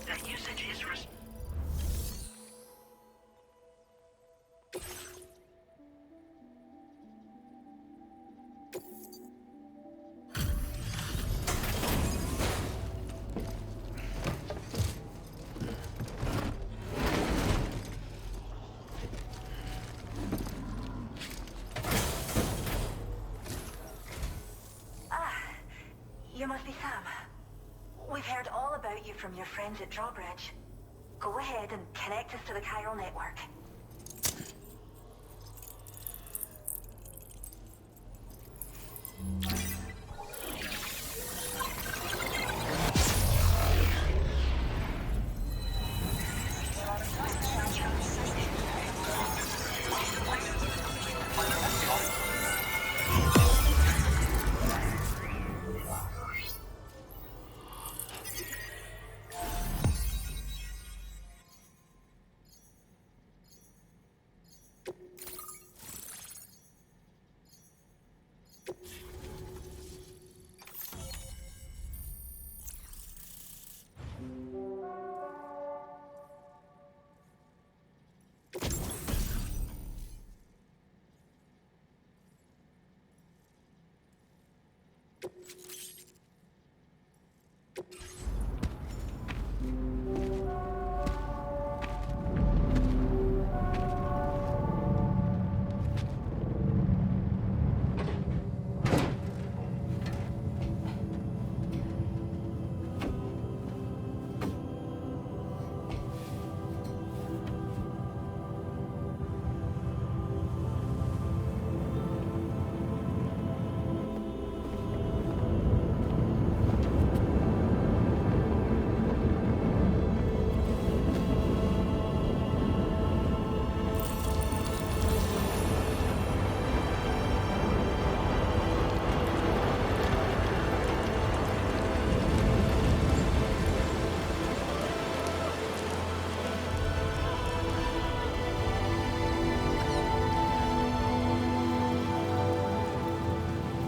That usage is You must be Sam. We've heard all about you from your friends at Drawbridge. Go ahead and connect us to the Chiral Network.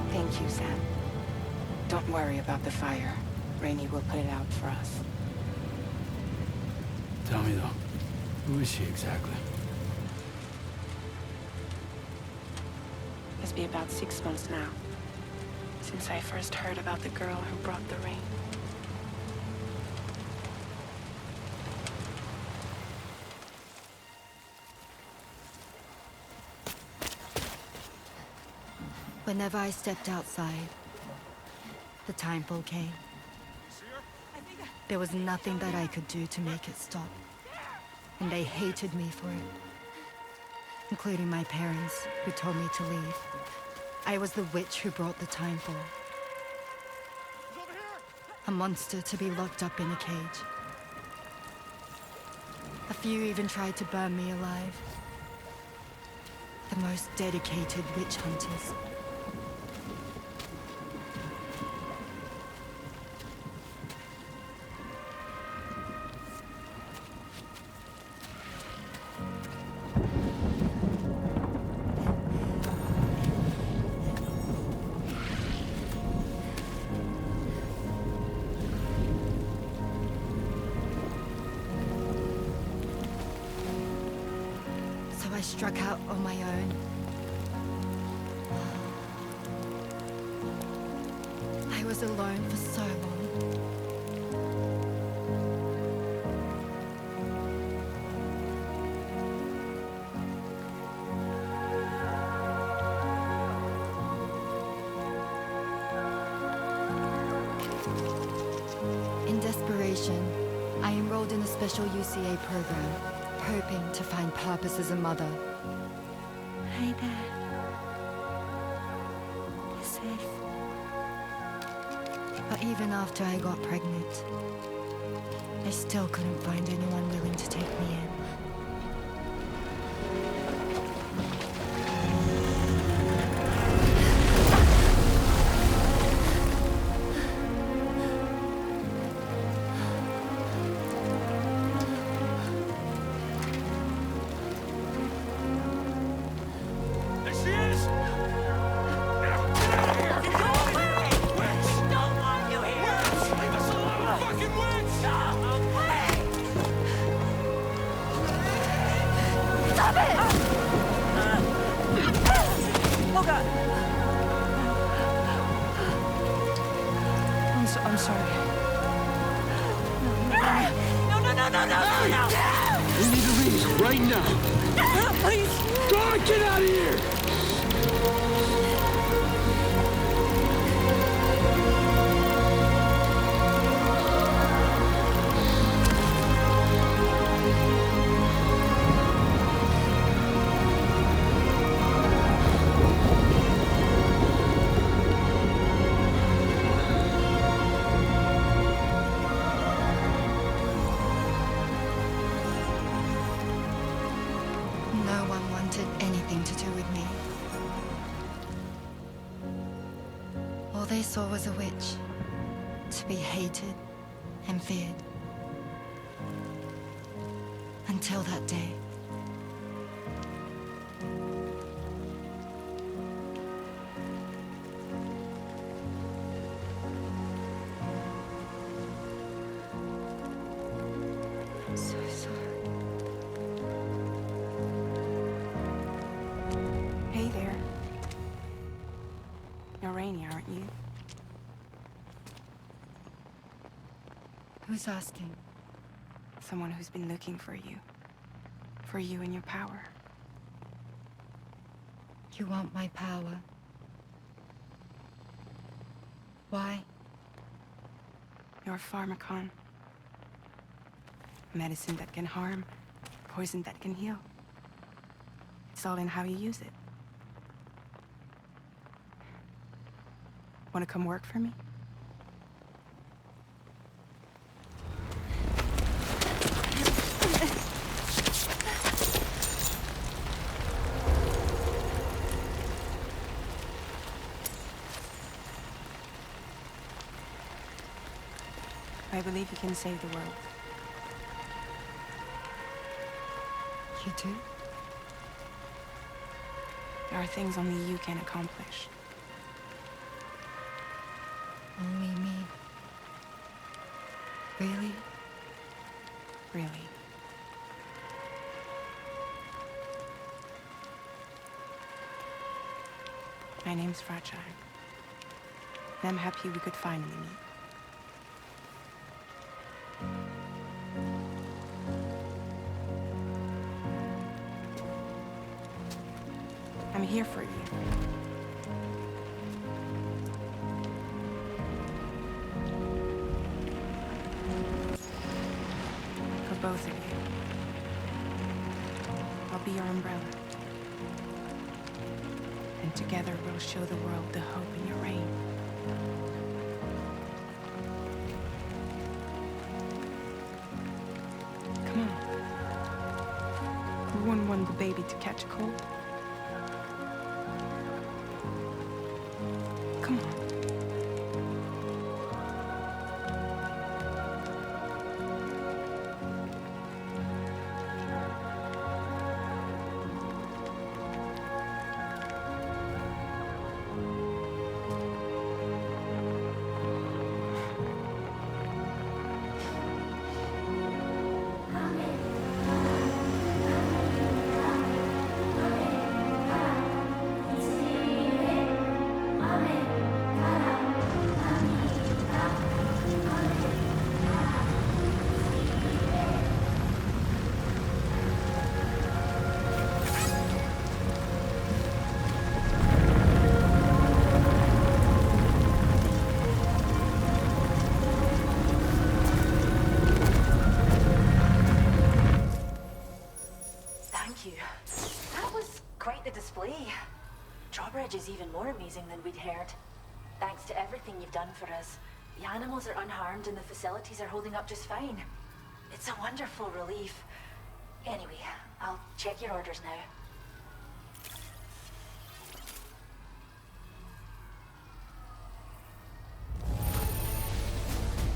Thank you, Sam. Don't worry about the fire. Rainey will put it out for us. Tell me though, who is she exactly? It's been about 6 months now, since I first heard about the girl who brought the rain. Whenever I stepped outside, the timefall came. There was nothing that I could do to make it stop. And they hated me for it. Including my parents, who told me to leave. I was the witch who brought the timefall. A monster to be locked up in a cage. A few even tried to burn me alive. The most dedicated witch hunters. I struck out on my own. I was alone for so long. In desperation, I enrolled in a special UCA program, hoping to find purpose as a mother. Hi there. You're safe. But even after I got pregnant, I still couldn't find anyone willing to take me in. fucking witch! Oh god! I'm sorry. No! We need to leave right now. Please! God, get out of here! No one wanted anything to do with me. All they saw was a witch, to be hated and feared. Until that day. I'm so sorry. Hey there. You're Rainy, aren't you? Who's asking? Someone who's been looking for you. For you and your power. You want my power? Why? You're a pharmacon. Medicine that can harm, poison that can heal. It's all in how you use it. Want to come work for me? I believe you can save the world. You do? There are things only you can accomplish. Only me. Really? Really. My name's Subsrcibe. And I'm happy we could finally meet. I'm here for you. For both of you. I'll be your umbrella. And together we'll show the world the hope in your reign. Come on. Who wouldn't want the baby to catch a cold? Come on. Thank you. That was quite the display. Drawbridge is even more amazing than we'd heard. Thanks to everything you've done for us. The animals are unharmed and the facilities are holding up just fine. It's a wonderful relief. Anyway, I'll check your orders now.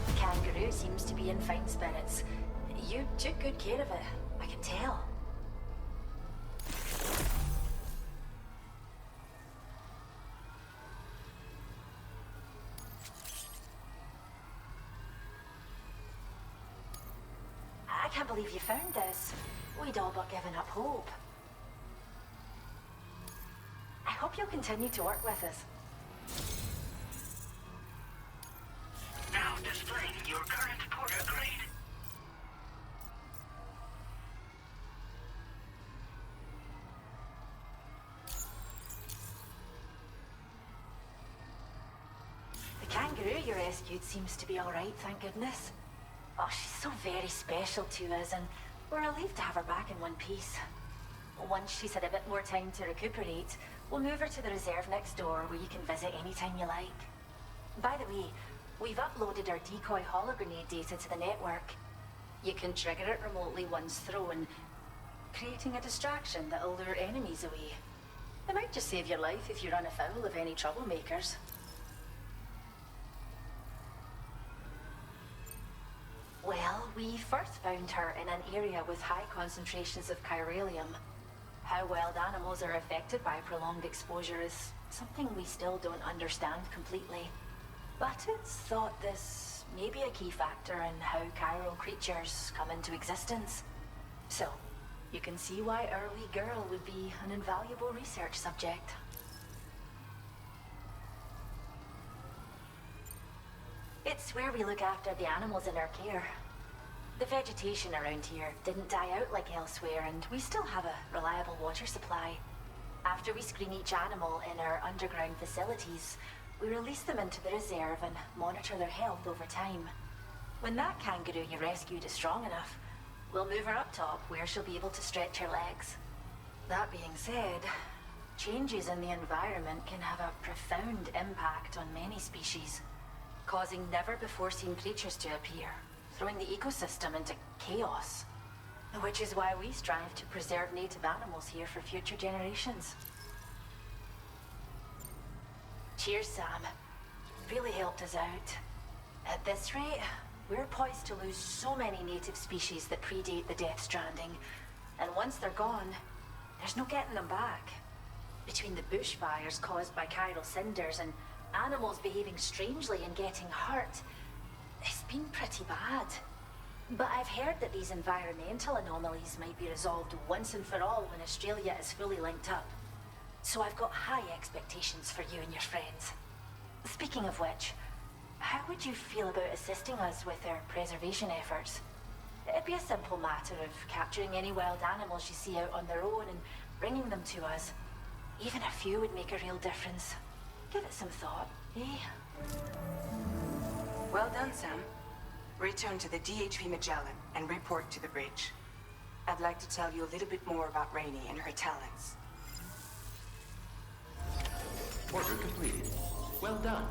The Kangaroo seems to be in fine spirits. You took good care of it, I can tell. I can't believe you found this. We'd all but given up hope. hope you'll continue to work with us. Now displaying your current porter grade. The kangaroo you rescued seems to be alright, thank goodness. Oh, she's so very special to us, and we're relieved to have her back in one piece. Once she's had a bit more time to recuperate, we'll move her to the reserve next door where you can visit anytime you like. By the way, we've uploaded our Decoy Hologrenade data to the network. You can trigger it remotely once thrown, creating a distraction that'll lure enemies away. It might just save your life if you run afoul of any troublemakers. Well, we first found her in an area with high concentrations of chiralium. How wild animals are affected by prolonged exposure is something we still don't understand completely. But it's thought this may be a key factor in how chiral creatures come into existence. So, you can see why our wee girl would be an invaluable research subject. It's where we look after the animals in our care. The vegetation around here didn't die out like elsewhere, and we still have a reliable water supply. After we screen each animal in our underground facilities, we release them into the reserve and monitor their health over time. When that kangaroo you rescued is strong enough, we'll move her up top where she'll be able to stretch her legs. That being said, changes in the environment can have a profound impact on many species, causing never-before-seen creatures to appear, throwing the ecosystem into chaos. Which is why we strive to preserve native animals here for future generations. Cheers, Sam. Really helped us out. At this rate, we're poised to lose so many native species that predate the death stranding, and once they're gone, there's no getting them back. Between the bushfires caused by chiral cinders and animals behaving strangely and getting hurt, it's been pretty bad. But I've heard that these environmental anomalies might be resolved once and for all when Australia is fully linked up. So I've got high expectations for you and your friends. Speaking of which, how would you feel about assisting us with our preservation efforts? It'd be a simple matter of capturing any wild animals you see out on their own and bringing them to us. Even a few would make a real difference. Give it some thought, eh? Well done, Sam. Return to the DHV Magellan and report to the bridge. I'd like to tell you a little bit more about Rainey and her talents. Order completed. Well done.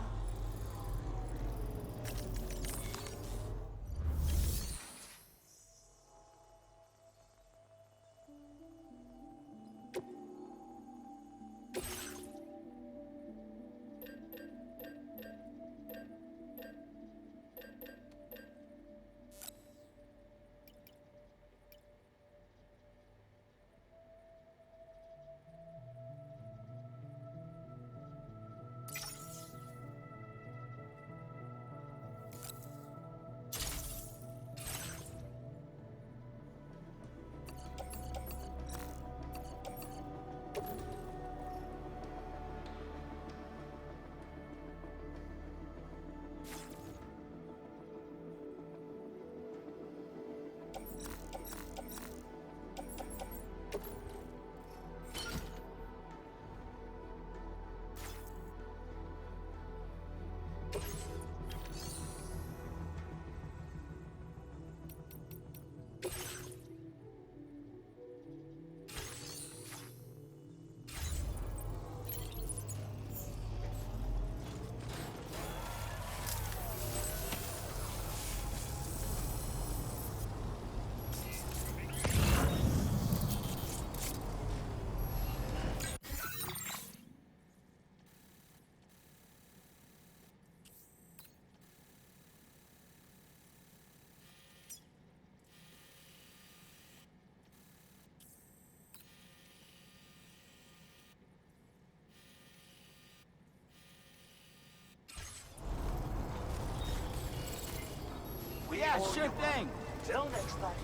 Yeah, sure thing. Till next time.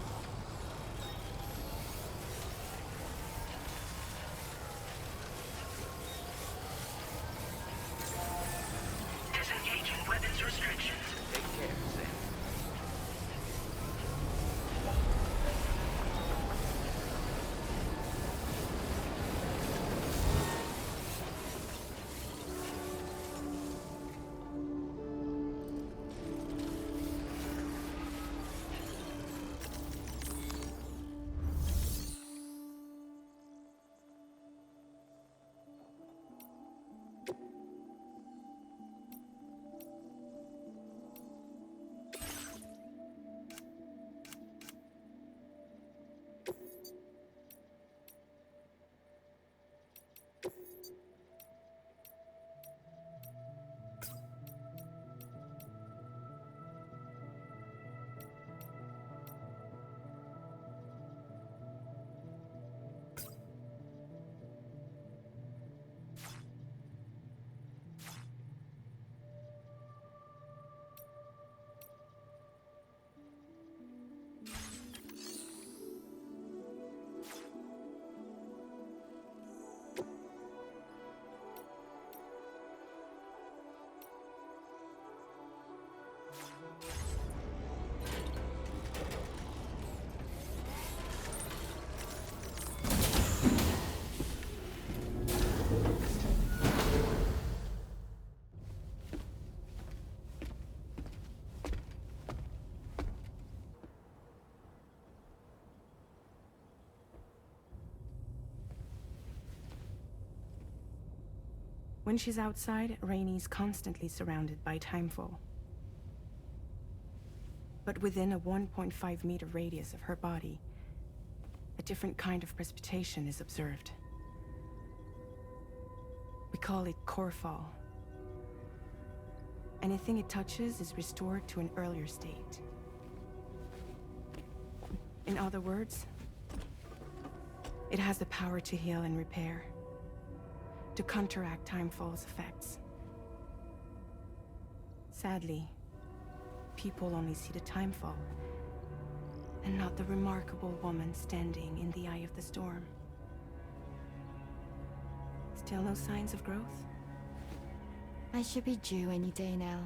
When she's outside, Rainie's constantly surrounded by timefall. But within a 1.5-meter radius of her body, a different kind of precipitation is observed. We call it core fall. Anything it touches is restored to an earlier state. In other words, it has the power to heal and repair, to counteract timefall's effects. Sadly, people only see the timefall, and not the remarkable woman standing in the eye of the storm. Still no signs of growth? I should be due any day now.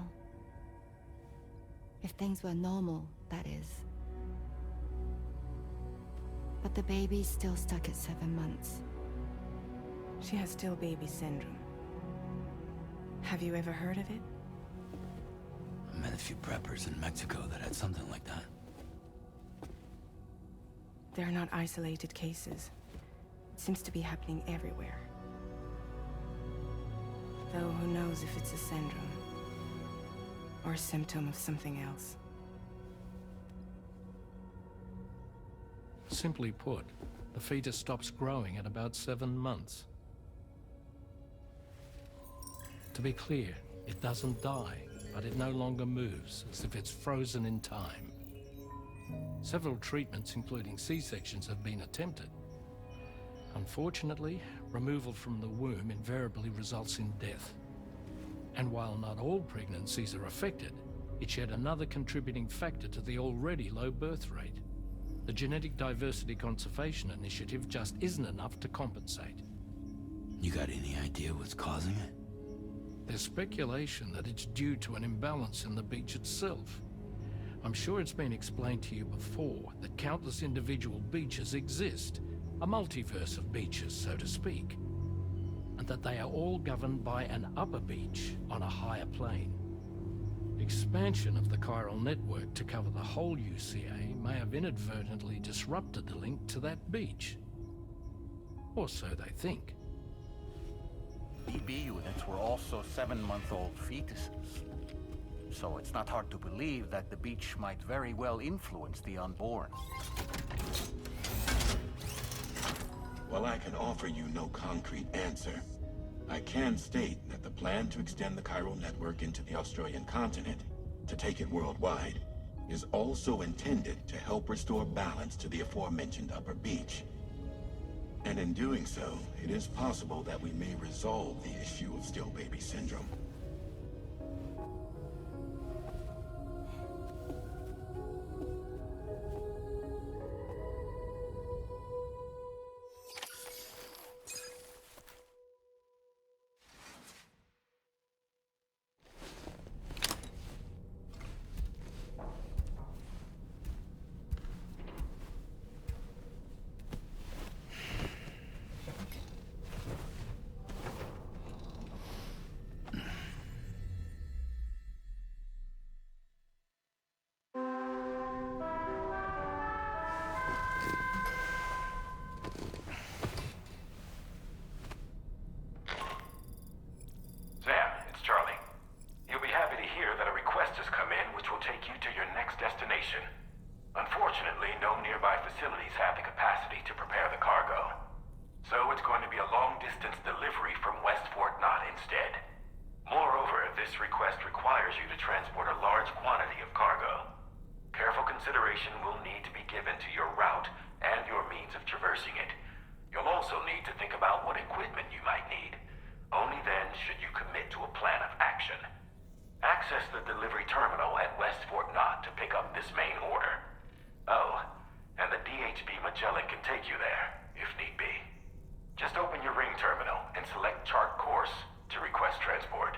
If things were normal, that is. But the baby's still stuck at 7 months. She has still baby syndrome. Have you ever heard of it? I met a few preppers in Mexico that had something like that. They're not isolated cases. It seems to be happening everywhere. Though who knows if it's a syndrome or a symptom of something else. Simply put, the fetus stops growing at about 7 months. To be clear, it doesn't die, but it no longer moves, as if it's frozen in time. Several treatments, including C-sections, have been attempted. Unfortunately, removal from the womb invariably results in death. And while not all pregnancies are affected, it's yet another contributing factor to the already low birth rate. The Genetic Diversity Conservation Initiative just isn't enough to compensate. You got any idea what's causing it? There's speculation that it's due to an imbalance in the beach itself. I'm sure it's been explained to you before that countless individual beaches exist, a multiverse of beaches, so to speak, and that they are all governed by an upper beach on a higher plane. Expansion of the Chiral Network to cover the whole UCA may have inadvertently disrupted the link to that beach. Or so they think. BB units were also 7-month-old fetuses. So it's not hard to believe that the beach might very well influence the unborn. While I can offer you no concrete answer, I can state that the plan to extend the Chiral Network into the Australian continent, to take it worldwide, is also intended to help restore balance to the aforementioned upper beach. And in doing so, it is possible that we may resolve the issue of still baby syndrome. Unfortunately, no nearby facilities have the capacity to prepare the cargo. So it's going to be a long-distance delivery from West Fort Knott instead. Moreover, this request requires you to transport a large quantity of cargo. Careful consideration will need to be given to your route and your means of traversing it. You'll also need to think about what equipment you might need. Only then should you commit to a plan of action. Access the delivery terminal at West Fort Knott to pick up this main order. Oh, and the DHV Magellan can take you there, if need be. Just open your ring terminal and select chart course to request transport.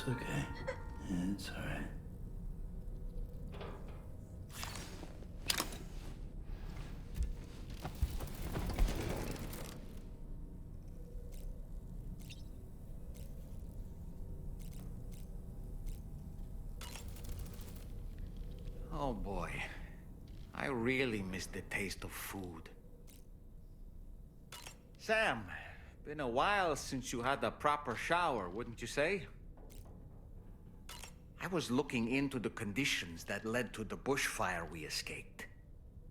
okay. It's alright. Oh boy. I really miss the taste of food. Sam, been a while since you had a proper shower, wouldn't you say? I was looking into the conditions that led to the bushfire we escaped.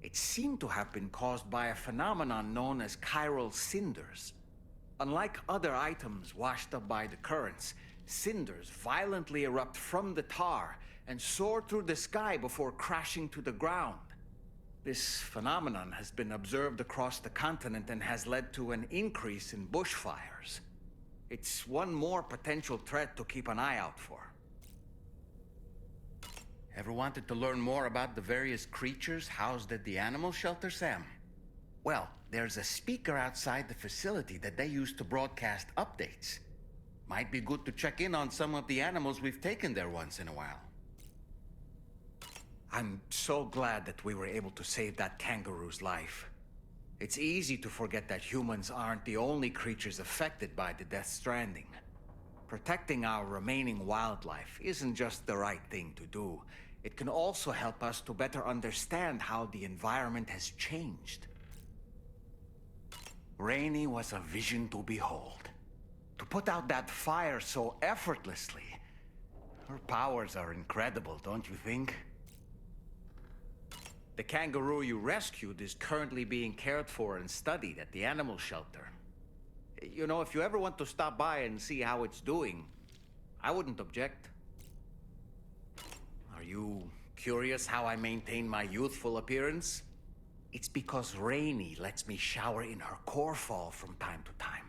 It seemed to have been caused by a phenomenon known as chiral cinders. Unlike other items washed up by the currents, cinders violently erupt from the tar and soar through the sky before crashing to the ground. This phenomenon has been observed across the continent and has led to an increase in bushfires. It's one more potential threat to keep an eye out for. Ever wanted to learn more about the various creatures housed at the animal shelter, Sam? Well, there's a speaker outside the facility that they use to broadcast updates. Might be good to check in on some of the animals we've taken there once in a while. I'm so glad that we were able to save that kangaroo's life. It's easy to forget that humans aren't the only creatures affected by the Death Stranding. Protecting our remaining wildlife isn't just the right thing to do. It can also help us to better understand how the environment has changed. Rainey was a vision to behold. To put out that fire so effortlessly. Her powers are incredible, don't you think? The kangaroo you rescued is currently being cared for and studied at the animal shelter. You know, if you ever want to stop by and see how it's doing, I wouldn't object. Are you curious how I maintain my youthful appearance? It's because Rainey lets me shower in her core fall from time to time.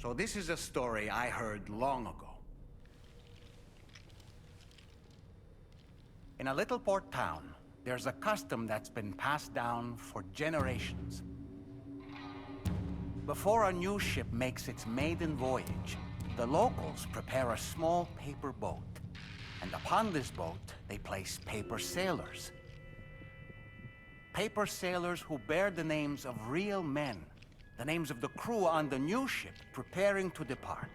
So this is a story I heard long ago. In a little port town, there's a custom that's been passed down for generations. Before a new ship makes its maiden voyage, the locals prepare a small paper boat. And upon this boat, they place paper sailors. Paper sailors who bear the names of real men, the names of the crew on the new ship preparing to depart.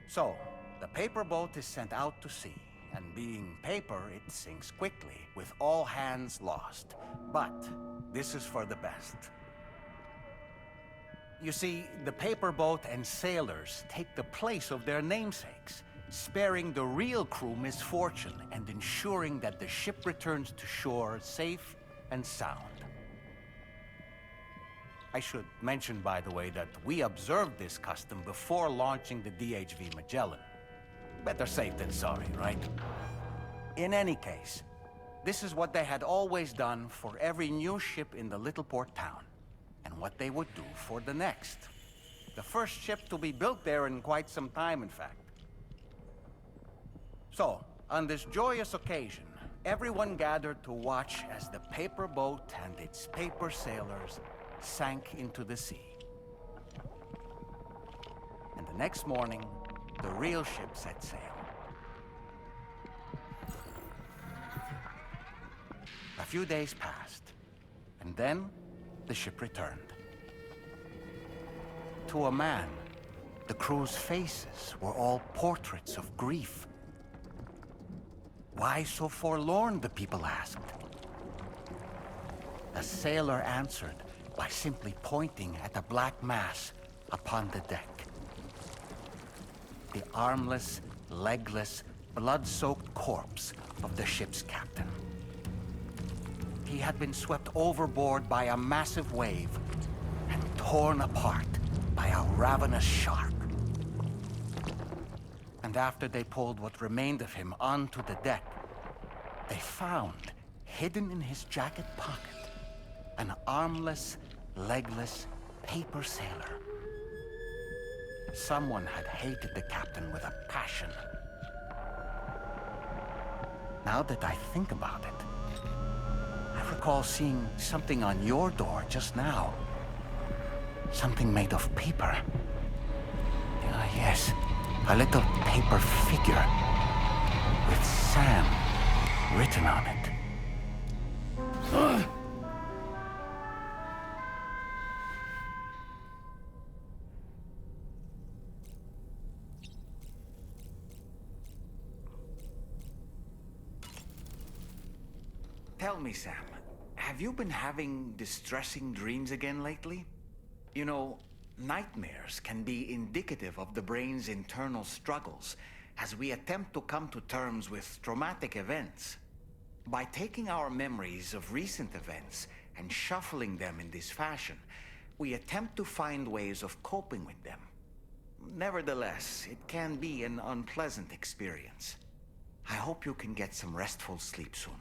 So, the paper boat is sent out to sea, and being paper, it sinks quickly, with all hands lost. But this is for the best. You see, the paper boat and sailors take the place of their namesakes, sparing the real crew misfortune and ensuring that the ship returns to shore safe and sound. I should mention, by the way, that we observed this custom before launching the DHV Magellan. Better safe than sorry, right? In any case, this is what they had always done for every new ship in the little port town, and what they would do for the next. The first ship to be built there in quite some time, in fact. So, on this joyous occasion, everyone gathered to watch as the paper boat and its paper sailors sank into the sea. And the next morning, the real ship set sail. A few days passed, and then the ship returned. To a man, the crew's faces were all portraits of grief. Why so forlorn, the people asked. The sailor answered by simply pointing at a black mass upon the deck. The armless, legless, blood-soaked corpse of the ship's captain. He had been swept overboard by a massive wave and torn apart by a ravenous shark. And after they pulled what remained of him onto the deck, they found, hidden in his jacket pocket, an armless, legless paper sailor. Someone had hated the captain with a passion. Now that I think about it, I recall seeing something on your door just now. Something made of paper. Ah, yes. A little paper figure with Sam written on it. Tell me, Sam, have you been having distressing dreams again lately? You know, nightmares can be indicative of the brain's internal struggles as we attempt to come to terms with traumatic events. By taking our memories of recent events and shuffling them in this fashion, we attempt to find ways of coping with them. Nevertheless, it can be an unpleasant experience. I hope you can get some restful sleep soon.